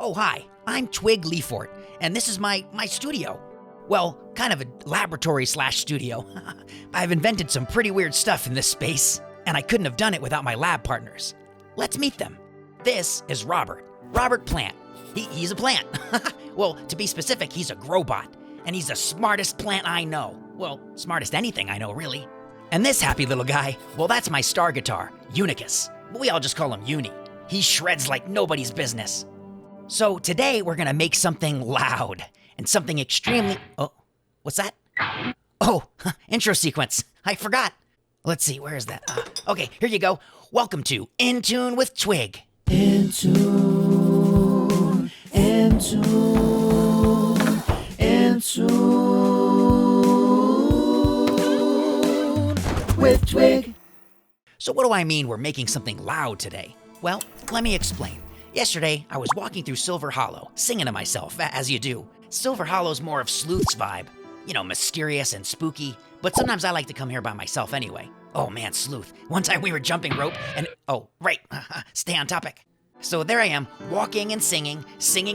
Oh, hi, I'm Twig Leifort, and this is my studio. Well, kind of a laboratory/studio. I've invented some pretty weird stuff in this space, and I couldn't have done it without my lab partners. Let's meet them. This is Robert Plant. He's a plant. Well, to be specific, he's a growbot, and he's the smartest plant I know. Well, smartest anything I know, really. And this happy little guy, well, that's my star guitar, Unicus. We all just call him Uni. He shreds like nobody's business. So today we're gonna make something loud and something extremely... Oh, what's that? Oh, intro sequence. I forgot. Let's see, where is that? Okay, here you go. Welcome to In Tune with Twig. In tune, in tune, in tune with Twig. So what do I mean we're making something loud today? Well, let me explain. Yesterday, I was walking through Silver Hollow, singing to myself, as you do. Silver Hollow's more of Sleuth's vibe. You know, mysterious and spooky, but sometimes I like to come here by myself anyway. Oh man, Sleuth. One time we were jumping rope and... Oh, right. Stay on topic. So there I am, walking and singing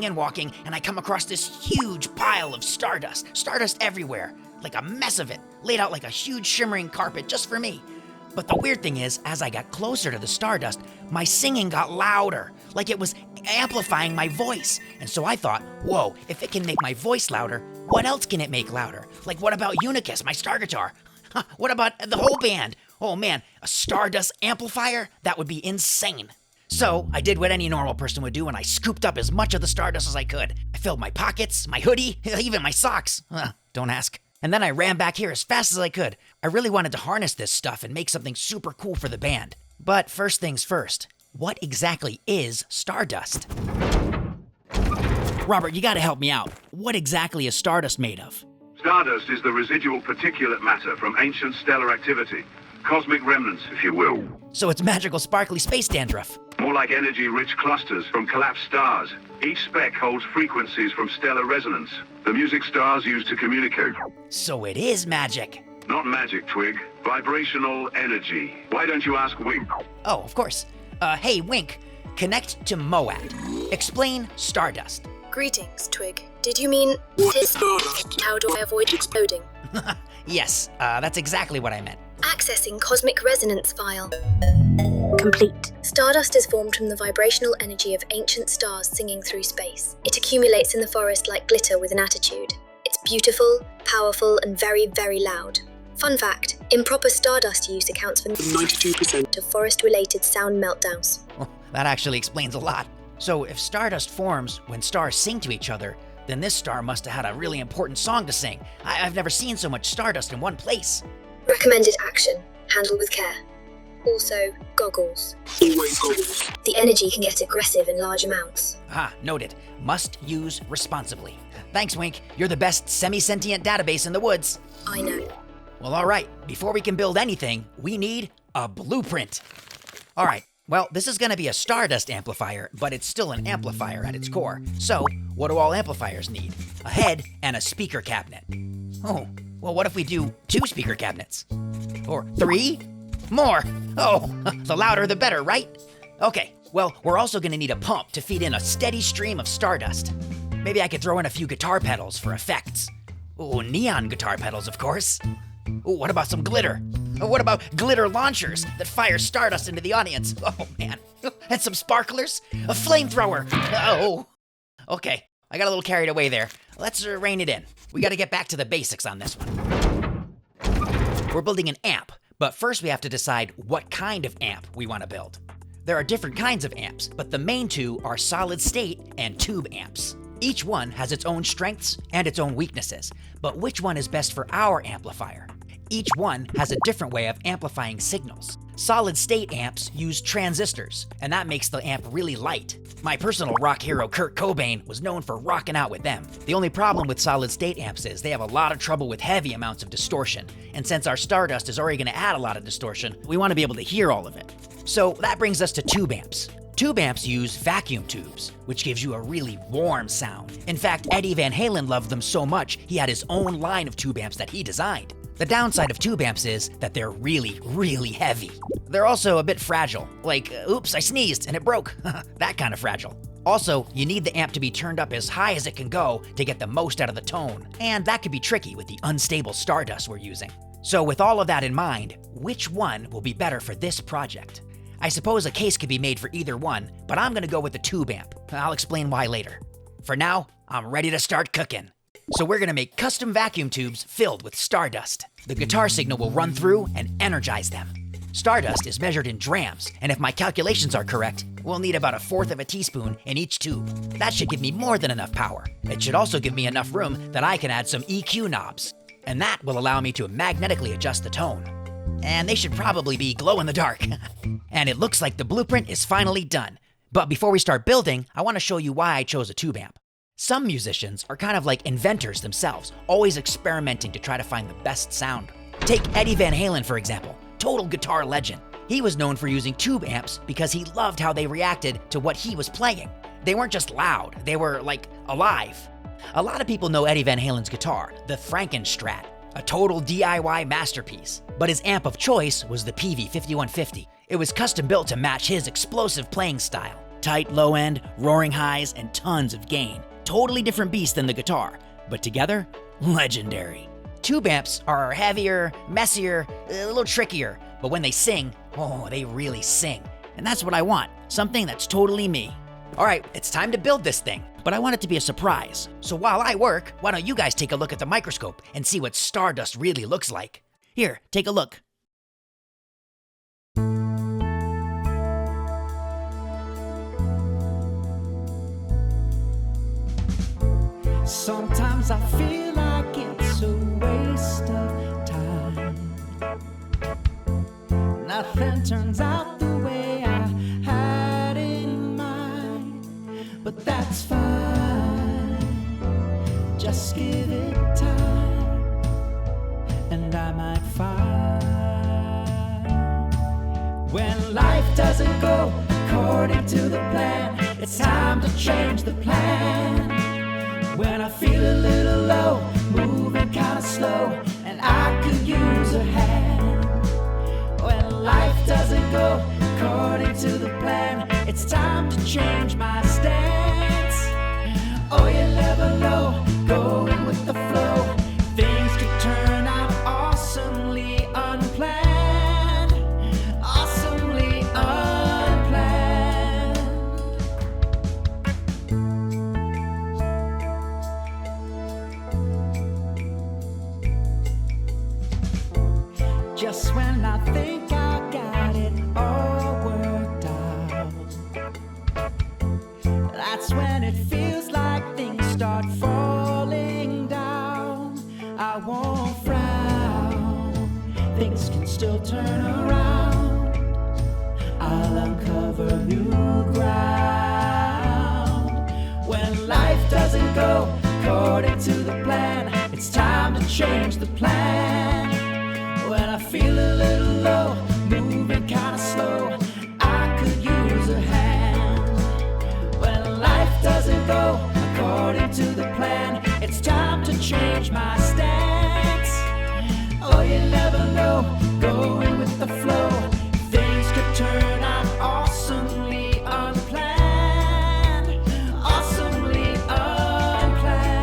and walking, and I come across this huge pile of stardust. Stardust everywhere, like a mess of it, laid out like a huge shimmering carpet just for me. But the weird thing is, as I got closer to the stardust, my singing got louder, like it was amplifying my voice. And so I thought, whoa, if it can make my voice louder, what else can it make louder? Like what about Unicus, my star guitar? What about the whole band? Oh man, a stardust amplifier? That would be insane. So I did what any normal person would do, and I scooped up as much of the stardust as I could. I filled my pockets, my hoodie, even my socks. Don't ask. And then I ran back here as fast as I could. I really wanted to harness this stuff and make something super cool for the band. But first things first, what exactly is stardust? Robert, you gotta help me out. What exactly is stardust made of? Stardust is the residual particulate matter from ancient stellar activity. Cosmic remnants, if you will. So it's magical sparkly space dandruff. More like energy-rich clusters from collapsed stars. Each speck holds frequencies from stellar resonance, the music stars use to communicate. So it is magic. Not magic, Twig. Vibrational energy. Why don't you ask Wink? Oh, of course. Hey, Wink, connect to Moad. Explain stardust. Greetings, Twig. Did you mean stardust? How do I avoid exploding? Yes, that's exactly what I meant. Accessing cosmic resonance file. Complete. Stardust is formed from the vibrational energy of ancient stars singing through space. It accumulates in the forest like glitter with an attitude. It's beautiful, powerful, and very, very loud. Fun fact, improper stardust use accounts for 92% of forest-related sound meltdowns. Well, that actually explains a lot. So if stardust forms when stars sing to each other, then this star must have had a really important song to sing. I've never seen so much stardust in one place. Recommended action. Handle with care. Also, goggles. Always goggles. The energy can get aggressive in large amounts. Noted. Must use responsibly. Thanks, Wink. You're the best semi-sentient database in the woods. I know. Well, all right. Before we can build anything, we need a blueprint. All right. Well, this is going to be a stardust amplifier, but it's still an amplifier at its core. So, what do all amplifiers need? A head and a speaker cabinet. Oh, well, what if we do 2 speaker cabinets? Or 3? More! Oh, the louder the better, right? Okay, well, we're also going to need a pump to feed in a steady stream of stardust. Maybe I could throw in a few guitar pedals for effects. Oh, neon guitar pedals, of course. Oh, what about some glitter? What about glitter launchers that fire stardust into the audience? Oh, man. And some sparklers? A flamethrower. Oh. Okay, I got a little carried away there. Let's rein it in. We got to get back to the basics on this one. We're building an amp, but first we have to decide what kind of amp we want to build. There are different kinds of amps, but the main two are solid state and tube amps. Each one has its own strengths and its own weaknesses, but which one is best for our amplifier? Each one has a different way of amplifying signals. Solid-state amps use transistors, and that makes the amp really light. My personal rock hero Kurt Cobain was known for rocking out with them. The only problem with solid-state amps is they have a lot of trouble with heavy amounts of distortion, and since our stardust is already going to add a lot of distortion, we want to be able to hear all of it. So that brings us to tube amps. Tube amps use vacuum tubes, which gives you a really warm sound. In fact, Eddie Van Halen loved them so much, he had his own line of tube amps that he designed. The downside of tube amps is that they're really, really heavy. They're also a bit fragile, like, oops, I sneezed and it broke. That kind of fragile. Also, you need the amp to be turned up as high as it can go to get the most out of the tone, and that could be tricky with the unstable stardust we're using. So with all of that in mind, which one will be better for this project? I suppose a case could be made for either one, but I'm gonna go with the tube amp. I'll explain why later. For now, I'm ready to start cooking. So we're gonna make custom vacuum tubes filled with stardust. The guitar signal will run through and energize them. Stardust is measured in drams, and if my calculations are correct, we'll need about 1/4 of a teaspoon in each tube. That should give me more than enough power. It should also give me enough room that I can add some EQ knobs, and that will allow me to magnetically adjust the tone. And they should probably be glow in the dark. And it looks like the blueprint is finally done. But before we start building, I want to show you why I chose a tube amp. Some musicians are kind of like inventors themselves, always experimenting to try to find the best sound. Take Eddie Van Halen, for example, total guitar legend. He was known for using tube amps because he loved how they reacted to what he was playing. They weren't just loud, they were like alive. A lot of people know Eddie Van Halen's guitar, the Frankenstrat, a total DIY masterpiece. But his amp of choice was the PV 5150. It was custom built to match his explosive playing style. Tight low end, roaring highs, and tons of gain. Totally different beast than the guitar, but together, legendary. Tube amps are heavier, messier, a little trickier, but when they sing, oh, they really sing. And that's what I want, something that's totally me. All right, it's time to build this thing, but I want it to be a surprise. So while I work, why don't you guys take a look at the microscope and see what stardust really looks like? Here, take a look. Sometimes I feel like it's a waste of time. Nothing turns out the way I had in mind, but that's fine. Just give it time, and I might find. When life doesn't go according to the plan, it's time to change the plan. When I feel a little low, moving kinda slow, and I could use a hand. When life doesn't go according to the plan, it's time to change my stance. Oh, you never know, going with the flow, things could turn out awesomely unplanned, awesomely unplanned. Just when I think I got it all worked out, that's when it feels like things start falling down. I won't frown, things can still turn around. I'll uncover new ground. When life doesn't go according to the plan, it's time to change the plan. When I feel a little low, moving kinda slow, I could use a hand. When life doesn't go according to the plan, it's time to change my stance. Oh, you never know, going with the flow, things could turn out awesomely unplanned, awesomely unplanned.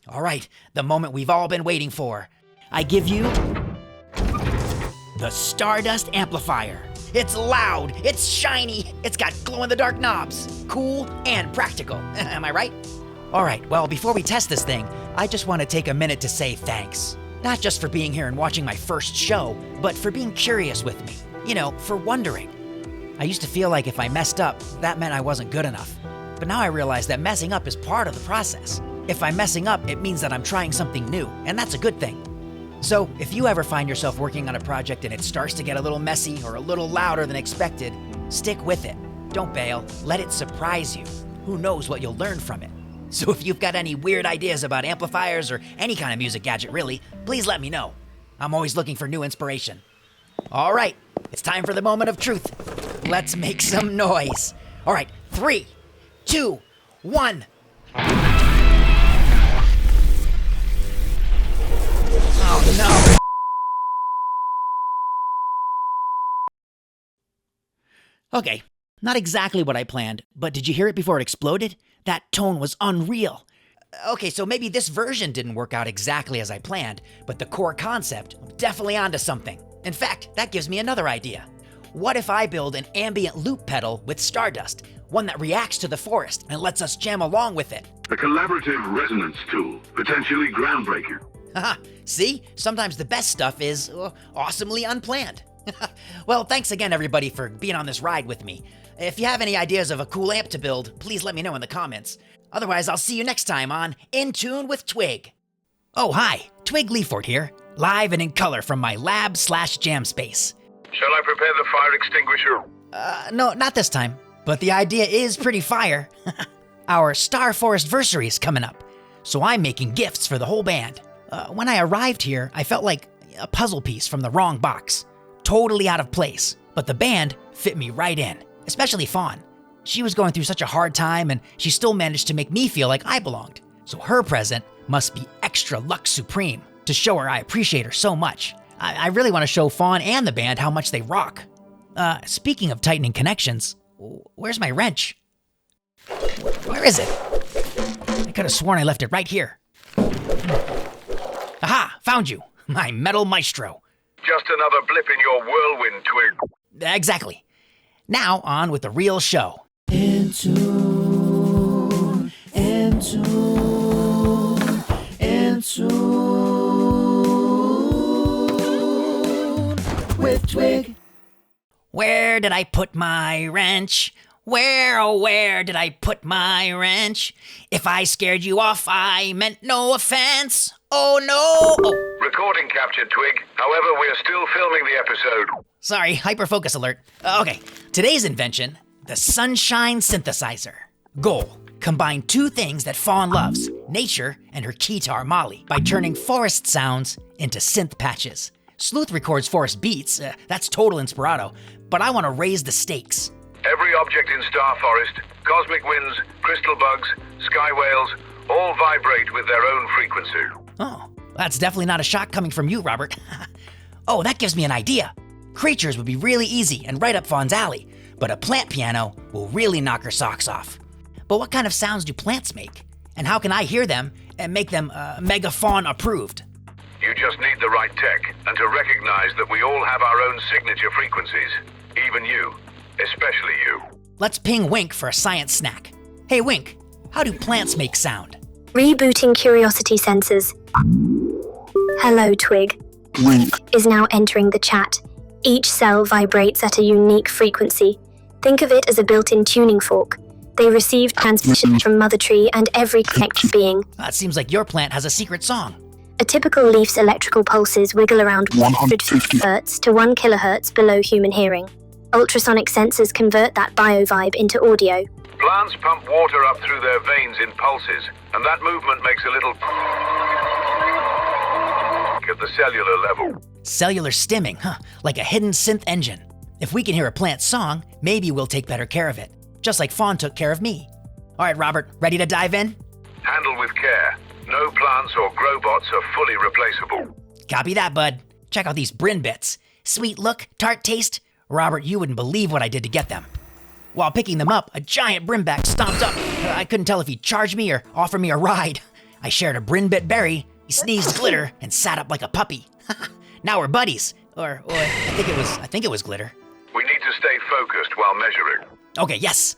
All right, the moment we've all been waiting for. I give you the Stardust Amplifier. It's loud, it's shiny, it's got glow-in-the-dark knobs. Cool and practical, am I right? All right, well, before we test this thing, I just want to take a minute to say thanks. Not just for being here and watching my first show, but for being curious with me. You know, for wondering. I used to feel like if I messed up, that meant I wasn't good enough. But now I realize that messing up is part of the process. If I'm messing up, it means that I'm trying something new, and that's a good thing. So, if you ever find yourself working on a project and it starts to get a little messy or a little louder than expected, stick with it. Don't bail. Let it surprise you. Who knows what you'll learn from it? So if you've got any weird ideas about amplifiers or any kind of music gadget really, please let me know. I'm always looking for new inspiration. All right, it's time for the moment of truth. Let's make some noise. All right, 3, 2, 1. Okay, not exactly what I planned, but did you hear it before it exploded? That tone was unreal. Okay, so maybe this version didn't work out exactly as I planned, but the core concept, I'm definitely onto something. In fact, that gives me another idea. What if I build an ambient loop pedal with stardust, one that reacts to the forest and lets us jam along with it? A collaborative resonance tool, potentially groundbreaking. Haha, see? Sometimes the best stuff is awesomely unplanned. Well, thanks again everybody for being on this ride with me. If you have any ideas of a cool amp to build, please let me know in the comments. Otherwise, I'll see you next time on In Tune with Twig. Oh, hi, Twig Leifort here, live and in color from my lab/jam space. Shall I prepare the fire extinguisher? No, not this time, but the idea is pretty fire. Our Star Forest Versary is coming up, so I'm making gifts for the whole band. When I arrived here, I felt like a puzzle piece from the wrong box. Totally out of place, but the band fit me right in, especially Fawn. She was going through such a hard time and she still managed to make me feel like I belonged. So her present must be extra luxe supreme to show her I appreciate her so much. I really want to show Fawn and the band how much they rock. Speaking of tightening connections, where's my wrench? Where is it? I could have sworn I left it right here. Aha, found you, my metal maestro. Just another blip in your whirlwind, Twig. Exactly. Now on with the real show. In tune, in tune, in tune with Twig. Where did I put my wrench? Where, oh where did I put my wrench? If I scared you off, I meant no offense. Oh no! Oh, Recording captured, Twig. However, we're still filming the episode. sorry, hyperfocus alert. Okay, today's invention, the Sunshine Synthesizer. Goal, combine two things that Fawn loves, nature and her keytar Molly, by turning forest sounds into synth patches. Sleuth records forest beats, that's total inspirato, but I want to raise the stakes. Every object in Star Forest, cosmic winds, crystal bugs, sky whales, all vibrate with their own frequency. Oh, that's definitely not a shot coming from you, Robert. Oh, that gives me an idea. Creatures would be really easy and right up Fawn's alley, but a plant piano will really knock her socks off. But what kind of sounds do plants make? And how can I hear them and make them Mega Fawn approved? You just need the right tech, and to recognize that we all have our own signature frequencies. Even you. Especially you. Let's ping Wink for a science snack. Hey Wink, how do plants make sound? Rebooting curiosity sensors. Hello, Twig. Wink. Is now entering the chat. Each cell vibrates at a unique frequency. Think of it as a built-in tuning fork. They receive transmissions from Mother Tree and every connected being. That seems like your plant has a secret song. A typical leaf's electrical pulses wiggle around 150 Hz to 1 kHz below human hearing. Ultrasonic sensors convert that bio-vibe into audio. Plants pump water up through their veins in pulses, and that movement makes a little at the cellular level. Cellular stimming, like a hidden synth engine. If we can hear a plant's song, maybe we'll take better care of it. Just like Fawn took care of me. All right, Robert, ready to dive in? Handle with care. No plants or growbots are fully replaceable. Copy that, bud. Check out these Bryn bits. Sweet look, tart taste. Robert, you wouldn't believe what I did to get them. While picking them up, a giant brimback stomped up. I couldn't tell if he'd charge me or offer me a ride. I shared a Bryn bit berry, he sneezed glitter, and sat up like a puppy. Now we're buddies. Or I think it was glitter. We need to stay focused while measuring. Okay, yes.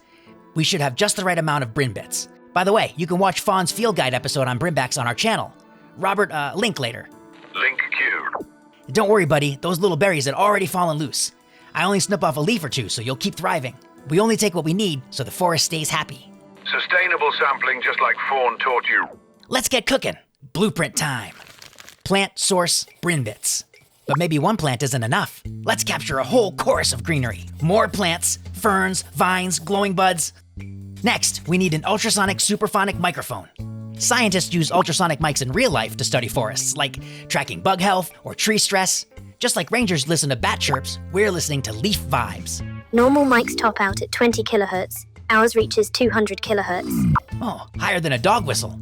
We should have just the right amount of Bryn bits. By the way, you can watch Fawn's field guide episode on brimbacks on our channel. Robert, link later. Link queued. Don't worry, buddy. Those little berries had already fallen loose. I only snip off a leaf or two, so you'll keep thriving. We only take what we need, so the forest stays happy. Sustainable sampling just like Fawn taught you. Let's get cooking. Blueprint time. Plant, source, Bryn bits. But maybe one plant isn't enough. Let's capture a whole chorus of greenery. More plants, ferns, vines, glowing buds. Next, we need an ultrasonic superphonic microphone. Scientists use ultrasonic mics in real life to study forests, like tracking bug health or tree stress. Just like rangers listen to bat chirps, we're listening to leaf vibes. Normal mics top out at 20 kHz. Ours reaches 200 kHz. Oh, higher than a dog whistle.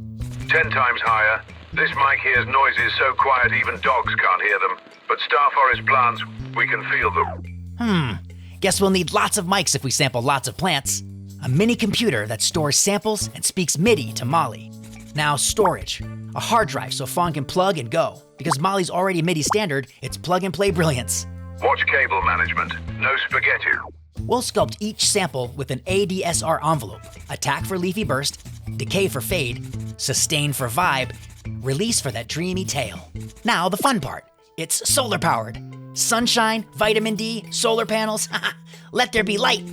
10 times higher. This mic hears noises so quiet even dogs can't hear them. But Star Forest plants, we can feel them. Guess we'll need lots of mics if we sample lots of plants. A mini computer that stores samples and speaks MIDI to Molly. Now storage. A hard drive so Fawn can plug and go. Because Molly's already MIDI standard, it's plug and play brilliance. Watch cable management. No spaghetti. We'll sculpt each sample with an ADSR envelope. Attack for leafy burst, decay for fade, sustain for vibe, release for that dreamy tail. Now the fun part. It's solar powered. Sunshine, vitamin D, solar panels. Let there be light.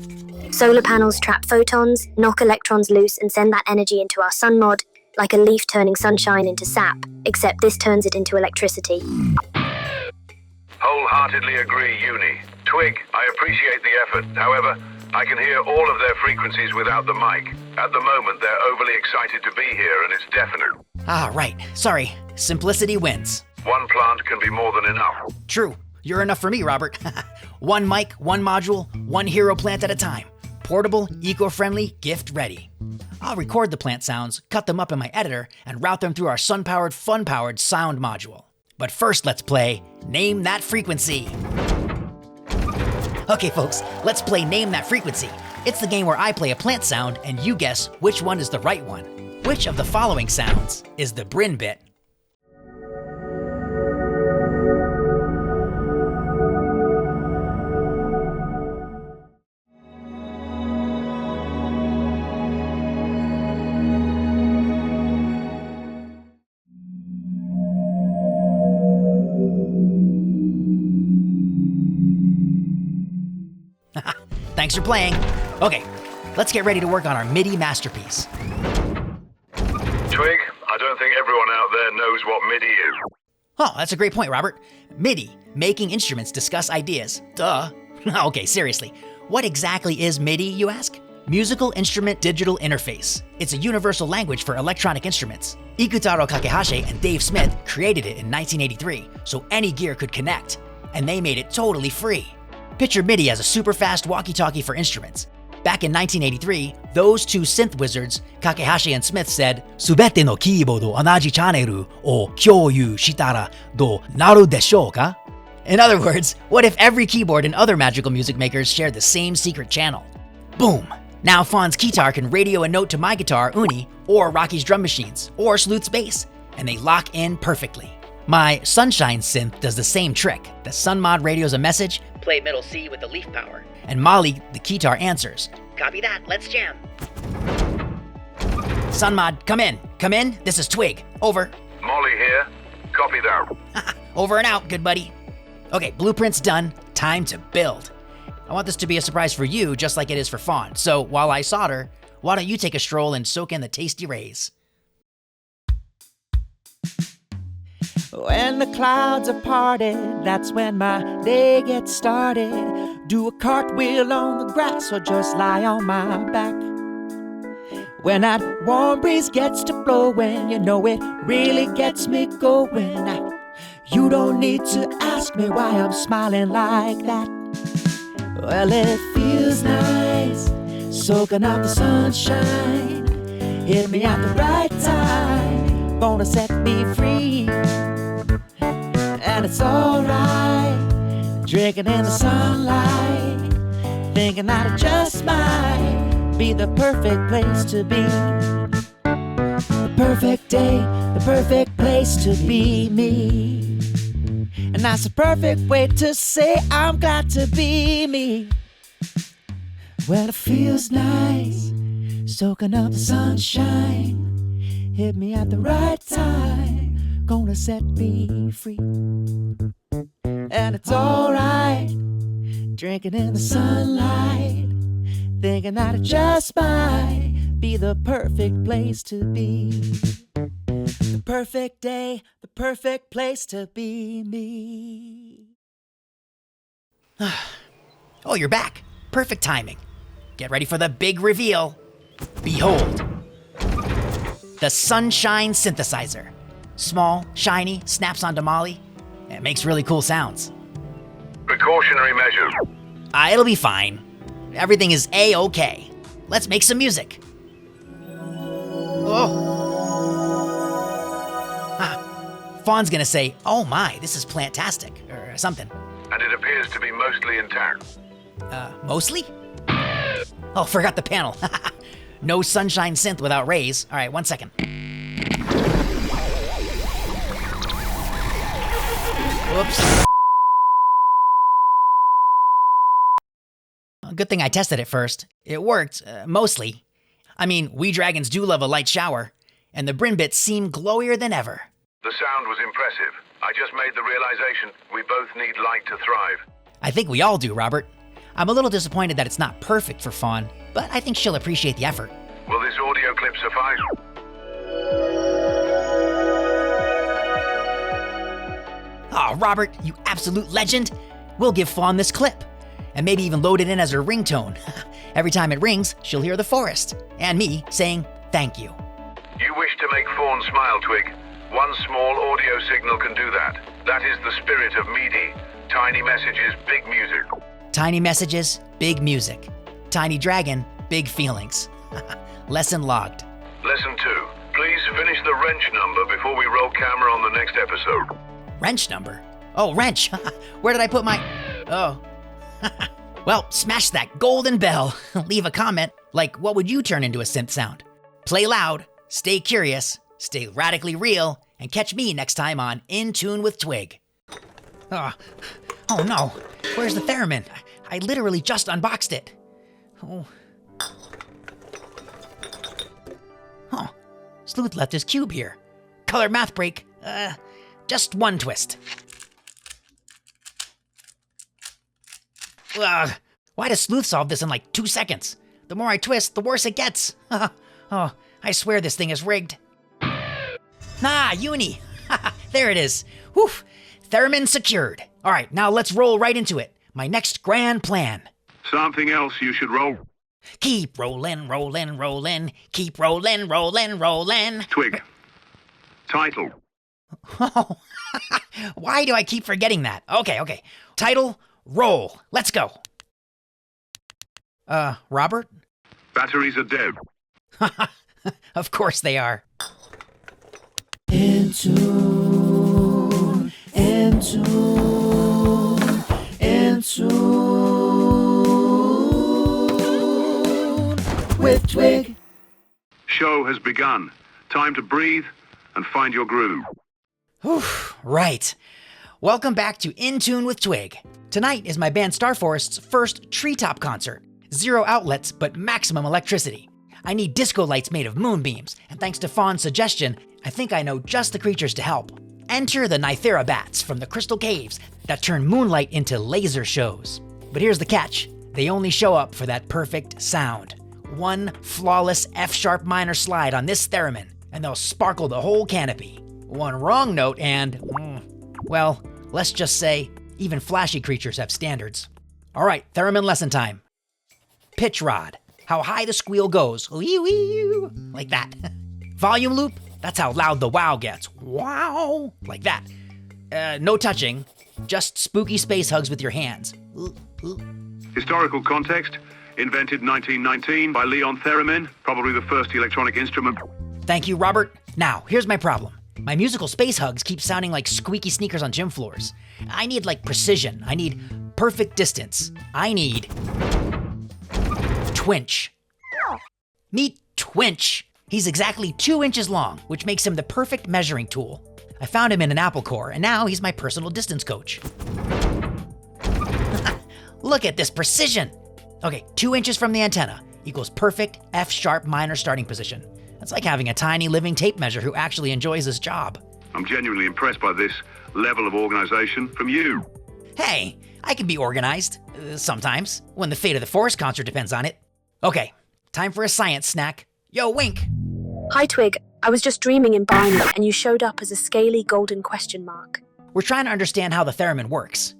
Solar panels trap photons, knock electrons loose, and send that energy into our sun mod, like a leaf turning sunshine into sap, except this turns it into electricity. Wholeheartedly agree, Uni. Twig, I appreciate the effort. However, I can hear all of their frequencies without the mic. At the moment, they're overly excited to be here, and it's definite. Ah, right. Sorry. Simplicity wins. One plant can be more than enough. True. You're enough for me, Robert. One mic, one module, one hero plant at a time. Portable, eco-friendly, gift ready. I'll record the plant sounds, cut them up in my editor, and route them through our sun-powered, fun-powered sound module. But first, let's play Name That Frequency. Okay, folks, let's play Name That Frequency. It's the game where I play a plant sound and you guess which one is the right one. Which of the following sounds is the Bryn bit? Thanks for playing. Okay, let's get ready to work on our MIDI masterpiece. Twig, I don't think everyone out there knows what MIDI is. Oh, that's a great point, Robert. MIDI, making instruments discuss ideas. Duh. Okay, seriously. What exactly is MIDI, you ask? Musical Instrument Digital Interface. It's a universal language for electronic instruments. Ikutaro Kakehashi and Dave Smith created it in 1983, so any gear could connect. And they made it totally free. Picture MIDI as a super fast walkie-talkie for instruments. Back in 1983, those two synth wizards, Kakehashi and Smith, said, "Subete no keyboard onaji channel o kyōyu shitara do naru deshou ka?" In other words, what if every keyboard and other magical music makers shared the same secret channel? Boom! Now Fawn's guitar can radio a note to my guitar, Uni, or Rocky's drum machines, or Sleuth's bass, and they lock in perfectly. My Sunshine synth does the same trick. The Sun mod radios a message, play middle C with the leaf power, and Molly, the guitar, answers. Copy that, let's jam. Sun mod, come in. Come in, this is Twig. Over. Molly here. Copy that. Over and out, good buddy. Okay, blueprint's done. Time to build. I want this to be a surprise for you, just like it is for Fawn. So while I solder, why don't you take a stroll and soak in the tasty rays? When the clouds are parted, that's when my day gets started. Do a cartwheel on the grass or just lie on my back. When that warm breeze gets to blowing, you know it really gets me going. You don't need to ask me why I'm smiling like that. Well, it feels nice, soaking up the sunshine. Hit me at the right time, gonna set me free. And it's alright, drinking in the sunlight, thinking that it just might be the perfect place to be. The perfect day, the perfect place to be me. And that's the perfect way to say I'm glad to be me. Well, it feels nice, soaking up the sunshine, hit me at the right time, gonna set me free. And it's alright, drinking in the sunlight, thinking that it just might be the perfect place to be. The perfect day, the perfect place to be me. Oh, you're back. Perfect timing. Get ready for the big reveal. Behold, the Sunshine Synthesizer. Small, shiny, snaps onto Molly. It makes really cool sounds. Precautionary measures. It'll be fine. Everything is A-okay. Let's make some music. Oh. Fawn's gonna say, "Oh my, this is plantastic," or something. And it appears to be mostly intact. Mostly? Oh, forgot the panel. No sunshine synth without rays. All right, 1 second. Whoops. Well, good thing I tested it first. It worked, mostly. I mean, we dragons do love a light shower, and the Bryn bits seem glowier than ever. The sound was impressive. I just made the realization we both need light to thrive. I think we all do, Robert. I'm a little disappointed that it's not perfect for Fawn, but I think she'll appreciate the effort. Will this audio clip suffice? Oh, Robert, you absolute legend. We'll give Fawn this clip, and maybe even load it in as her ringtone. Every time it rings, she'll hear the forest, and me saying thank you. You wish to make Fawn smile, Twig. One small audio signal can do that. That is the spirit of Meaty. Tiny messages, big music. Tiny messages, big music. Tiny dragon, big feelings. Lesson logged. Lesson 2. Please finish the wrench number before we roll camera on the next episode. Wrench number? Oh, wrench. Where did I put my... Oh. Well, smash that golden bell. Leave a comment, like what would you turn into a synth sound? Play loud, stay curious, stay radically real, and catch me next time on In Tune with Twig. Oh no, where's the theremin? I literally just unboxed it. Oh. Huh, Sleuth left his cube here. Color math break, just one twist. Ugh, why does Sleuth solve this in like 2 seconds? The more I twist, the worse it gets. Oh, I swear this thing is rigged. Ah, Uni! There it is. Whew, theremin secured. All right, now let's roll right into it. My next grand plan. Something else you should roll. Keep rolling, rolling, rolling. Keep rolling, rolling, rolling. Twig. Title. Oh, why do I keep forgetting that? Okay. Title, roll. Let's go. Robert? Batteries are dead. Of course they are. In tune, in tune, in tune with Twig. Show has begun. Time to breathe and find your groove. Whew, right. Welcome back to In Tune with Twig. Tonight is my band Starforest's first treetop concert. 0 outlets, but maximum electricity. I need disco lights made of moonbeams, and thanks to Fawn's suggestion, I think I know just the creatures to help. Enter the Nythera bats from the crystal caves that turn moonlight into laser shows. But here's the catch. They only show up for that perfect sound. One flawless F-sharp minor slide on this theremin, and they'll sparkle the whole canopy. One wrong note and, well, let's just say, even flashy creatures have standards. All right, theremin lesson time. Pitch rod. How high the squeal goes. Wee-wee, like that. Volume loop. That's how loud the wow gets. Wow, like that. No touching, just spooky space hugs with your hands. Historical context. Invented 1919 by Leon Theremin, probably the first electronic instrument. Thank you, Robert. Now, here's my problem. My musical space hugs keep sounding like squeaky sneakers on gym floors. I need like precision. I need perfect distance. I need Twinch. Meet Twinch. He's exactly 2 inches long, which makes him the perfect measuring tool. I found him in an Apple Core, and now he's my personal distance coach. Look at this precision. Okay, 2 inches from the antenna equals perfect F-sharp minor starting position. That's like having a tiny living tape measure who actually enjoys his job. I'm genuinely impressed by this level of organization from you. Hey, I can be organized. Sometimes, when the fate of the Forest concert depends on it. Okay, time for a science snack. Yo, Wink. Hi, Twig. I was just dreaming in binary, and you showed up as a scaly golden question mark. We're trying to understand how the theremin works.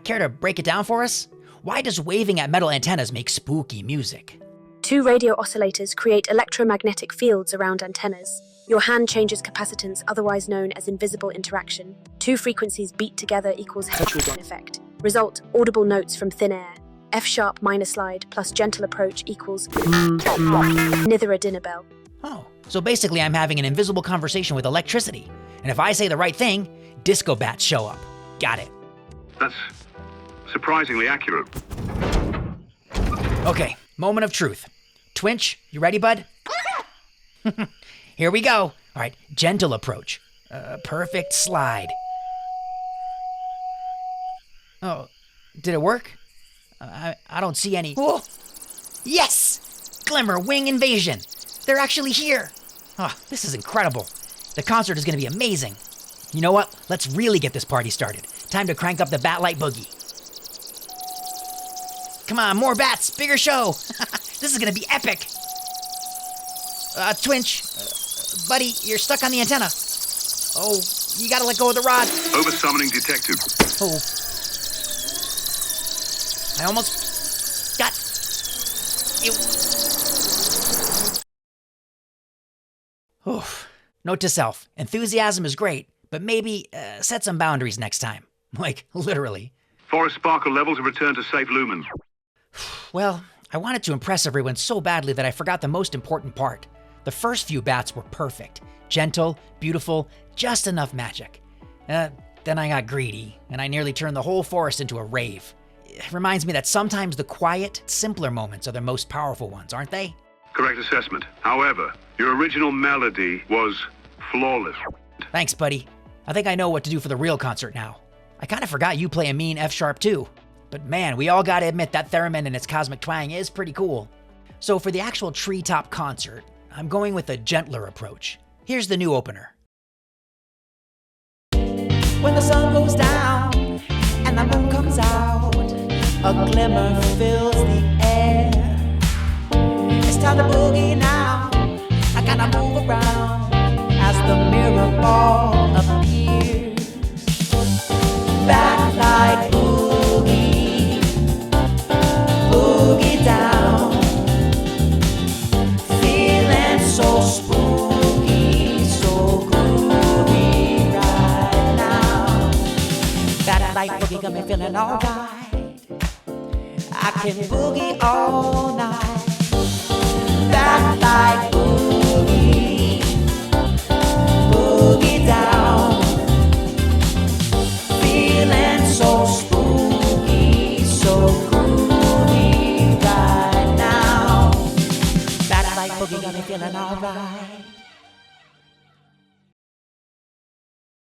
Care to break it down for us? Why does waving at metal antennas make spooky music? 2 radio oscillators create electromagnetic fields around antennas. Your hand changes capacitance, otherwise known as invisible interaction. 2 frequencies beat together equals heterodyne effect. Result, audible notes from thin air. F-sharp minor slide plus gentle approach equals nither a dinner bell. Oh, so basically I'm having an invisible conversation with electricity. And if I say the right thing, disco bats show up. Got it. That's surprisingly accurate. Okay, moment of truth. Twinch, you ready, bud? Here we go. All right, gentle approach. Perfect slide. Oh, did it work? I don't see any. Whoa! Yes! Glimmer Wing Invasion. They're actually here. Oh, this is incredible. The concert is going to be amazing. You know what? Let's really get this party started. Time to crank up the Batlight Boogie. Come on, more bats, bigger show. This is going to be epic. Twinch, buddy, you're stuck on the antenna. Oh, you got to let go of the rod. Oversummoning detected. Oh. I almost got you. Oof. Note to self, enthusiasm is great, but maybe set some boundaries next time. Like, literally. Forest sparkle levels have returned to safe lumens. Well, I wanted to impress everyone so badly that I forgot the most important part. The first few bats were perfect. Gentle, beautiful, just enough magic. Then I got greedy, and I nearly turned the whole forest into a rave. It reminds me that sometimes the quiet, simpler moments are the most powerful ones, aren't they? Correct assessment. However, your original melody was flawless. Thanks, buddy. I think I know what to do for the real concert now. I kind of forgot you play a mean F sharp too. But man, we all gotta admit that theremin and its cosmic twang is pretty cool. So for the actual treetop concert, I'm going with a gentler approach. Here's the new opener. When the sun goes down and the moon comes out, a glimmer fills the air. It's time to boogie now. I gotta move around as the mirror ball appears. Backlight boogie, boogie down. Feeling so spooky, so groovy right now. Backlight boogie got me feeling alright. I can boogie all night. Backlight boogie, boogie down. Feeling so spooky, so groovy right now. Backlight boogie got me feeling alright.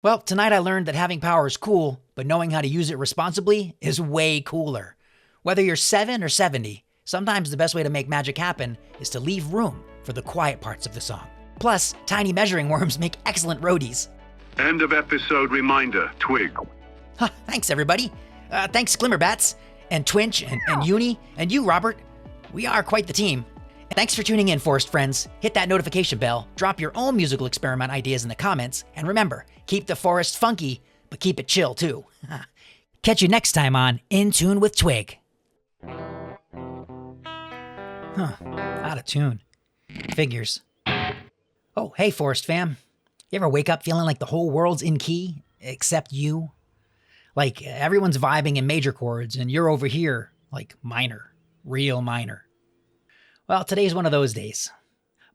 Well, tonight I learned that having power is cool, but knowing how to use it responsibly is way cooler. Whether you're 7 or 70, sometimes the best way to make magic happen is to leave room for the quiet parts of the song. Plus, tiny measuring worms make excellent roadies. End of episode reminder, Twig. Huh, thanks, everybody. Thanks, Glimmerbats, and Twinch, and Uni, and you, Robert. We are quite the team. And thanks for tuning in, Forest friends. Hit that notification bell, drop your own musical experiment ideas in the comments, and remember, keep the forest funky, but keep it chill, too. Catch you next time on In Tune with Twig. Huh, out of tune. Figures. Oh, hey, Forest fam. You ever wake up feeling like the whole world's in key, except you? Like, everyone's vibing in major chords, and you're over here, like, minor. Real minor. Well, today's one of those days.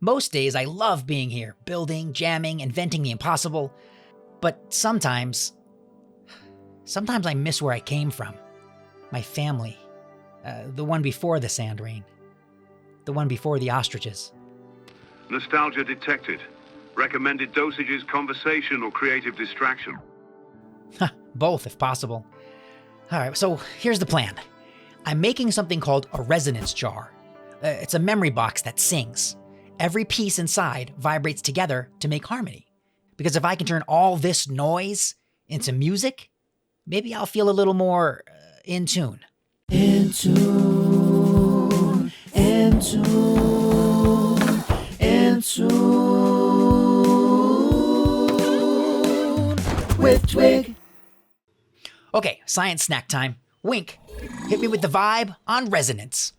Most days I love being here, building, jamming, inventing the impossible. But sometimes I miss where I came from. My family. The one before the sand rain. The one before the ostriches. Nostalgia detected. Recommended dosages, conversation, or creative distraction. Both, if possible. All right, so here's the plan. I'm making something called a resonance jar. It's a memory box that sings. Every piece inside vibrates together to make harmony. Because if I can turn all this noise into music, maybe I'll feel a little more in tune. In tune, in tune, in tune with Twig. Okay, science snack time. Wink, hit me with the vibe on resonance.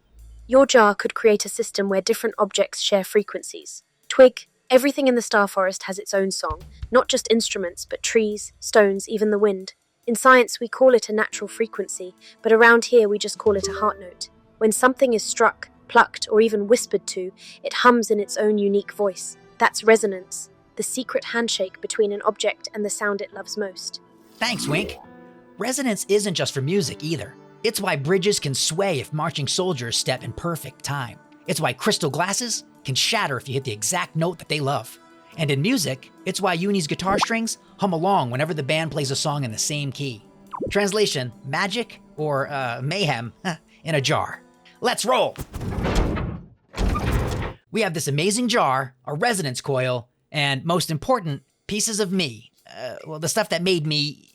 Your jar could create a system where different objects share frequencies. Twig, everything in the Star Forest has its own song, not just instruments, but trees, stones, even the wind. In science, we call it a natural frequency, but around here we just call it a heart note. When something is struck, plucked, or even whispered to, it hums in its own unique voice. That's resonance, the secret handshake between an object and the sound it loves most. Thanks, Wink. Resonance isn't just for music either. It's why bridges can sway if marching soldiers step in perfect time. It's why crystal glasses can shatter if you hit the exact note that they love. And in music, it's why Uni's guitar strings hum along whenever the band plays a song in the same key. Translation, magic or mayhem in a jar. Let's roll! We have this amazing jar, a resonance coil, and most important, pieces of me. The stuff that made me.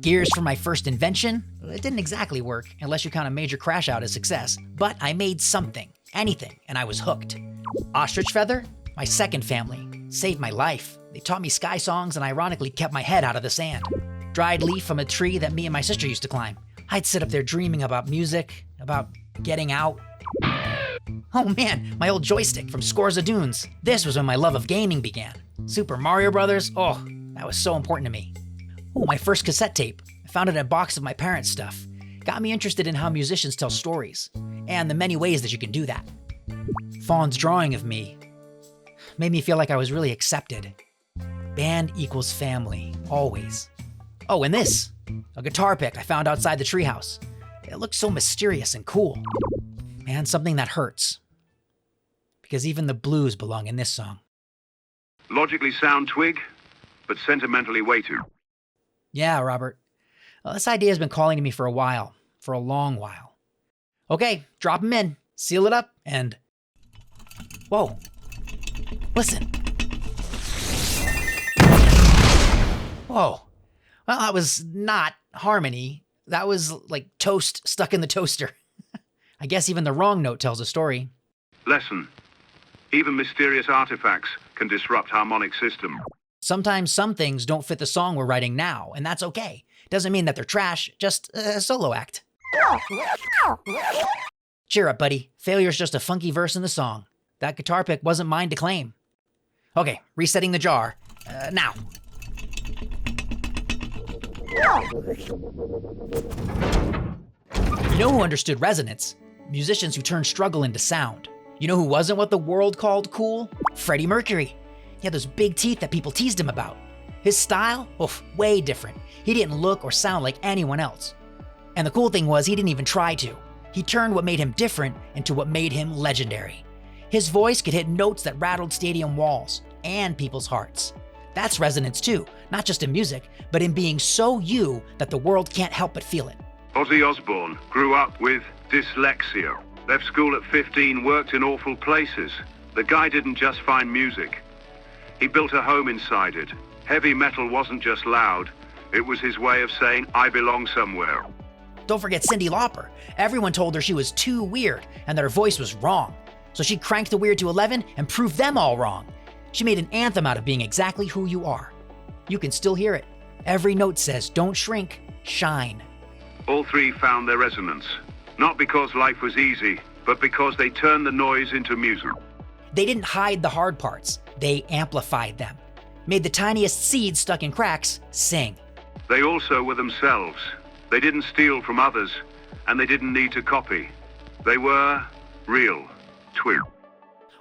Gears for my first invention? It didn't exactly work, unless you count a major crash out as success. But I made something, anything, and I was hooked. Ostrich feather? My second family. Saved my life. They taught me sky songs and ironically kept my head out of the sand. Dried leaf from a tree that me and my sister used to climb. I'd sit up there dreaming about music, about getting out. Oh man, my old joystick from Scores of Dunes. This was when my love of gaming began. Super Mario Brothers, oh, that was so important to me. Oh, my first cassette tape. I found it in a box of my parents' stuff. Got me interested in how musicians tell stories, and the many ways that you can do that. Fawn's drawing of me made me feel like I was really accepted. Band equals family, always. Oh, and this, a guitar pick I found outside the treehouse. It looks so mysterious and cool. Man, something that hurts. Because even the blues belong in this song. Logically sound, Twig, but sentimentally weighted. Yeah, Robert. Well, this idea has been calling to me for a while. For a long while. Okay, drop them in, seal it up, and... Whoa. Listen. Whoa. Well, that was not harmony. That was like toast stuck in the toaster. I guess even the wrong note tells a story. Lesson. Even mysterious artifacts can disrupt harmonic system. Sometimes some things don't fit the song we're writing now, and that's okay. Doesn't mean that they're trash, just a solo act. Cheer up, buddy. Failure's just a funky verse in the song. That guitar pick wasn't mine to claim. Okay, resetting the jar. Now. You know who understood resonance? Musicians who turned struggle into sound. You know who wasn't what the world called cool? Freddie Mercury. He had those big teeth that people teased him about. His style? Oof, way different. He didn't look or sound like anyone else. And the cool thing was he didn't even try to. He turned what made him different into what made him legendary. His voice could hit notes that rattled stadium walls and people's hearts. That's resonance too, not just in music, but in being so you that the world can't help but feel it. Ozzy Osbourne grew up with dyslexia. Left school at 15, worked in awful places. The guy didn't just find music. He built a home inside it. Heavy metal wasn't just loud. It was his way of saying, I belong somewhere. Don't forget Cyndi Lauper. Everyone told her she was too weird and that her voice was wrong. So she cranked the weird to 11 and proved them all wrong. She made an anthem out of being exactly who you are. You can still hear it. Every note says, don't shrink, shine. All three found their resonance. Not because life was easy, but because they turned the noise into music. They didn't hide the hard parts. They amplified them. Made the tiniest seeds stuck in cracks sing. They also were themselves. They didn't steal from others, and they didn't need to copy. They were real. Twig.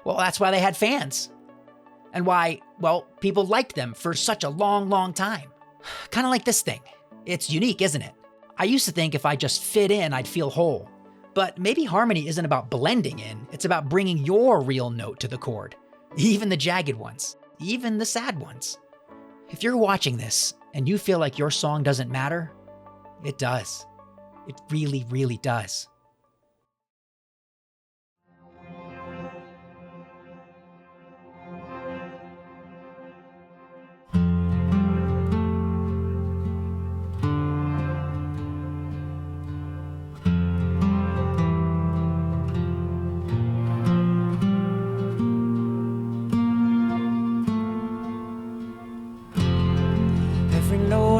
Well, that's why they had fans. And why, well, people liked them for such a long, long time. Kind of like this thing. It's unique, isn't it? I used to think if I just fit in, I'd feel whole. But maybe harmony isn't about blending in. It's about bringing your real note to the chord. Even the jagged ones. Even the sad ones. If you're watching this and you feel like your song doesn't matter, it does. It really, really does.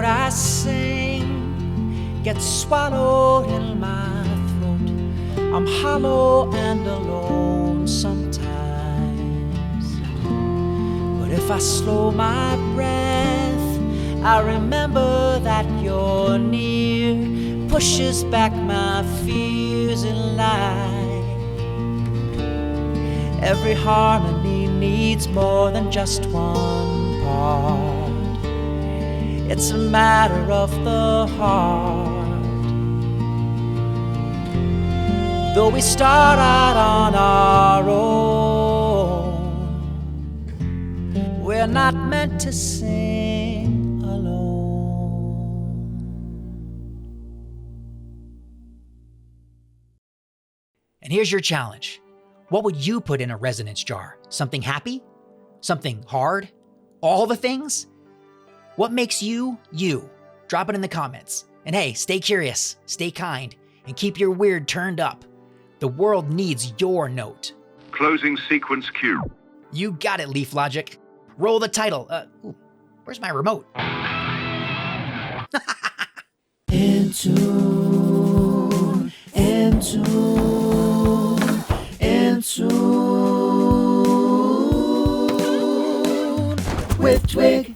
I sing gets swallowed in my throat. I'm hollow and alone sometimes. But if I slow my breath, I remember that you're near. Pushes back my fears in life. Every harmony needs more than just one part. It's a matter of the heart. Though we start out on our own, we're not meant to sing alone. And here's your challenge. What would you put in a resonance jar? Something happy? Something hard? All the things? What makes you, you? Drop it in the comments. And hey, stay curious, stay kind, and keep your weird turned up. The world needs your note. Closing sequence cue. You got it, Leaf Logic. Roll the title. Ooh, where's my remote? In tune, in tune, in tune with Twig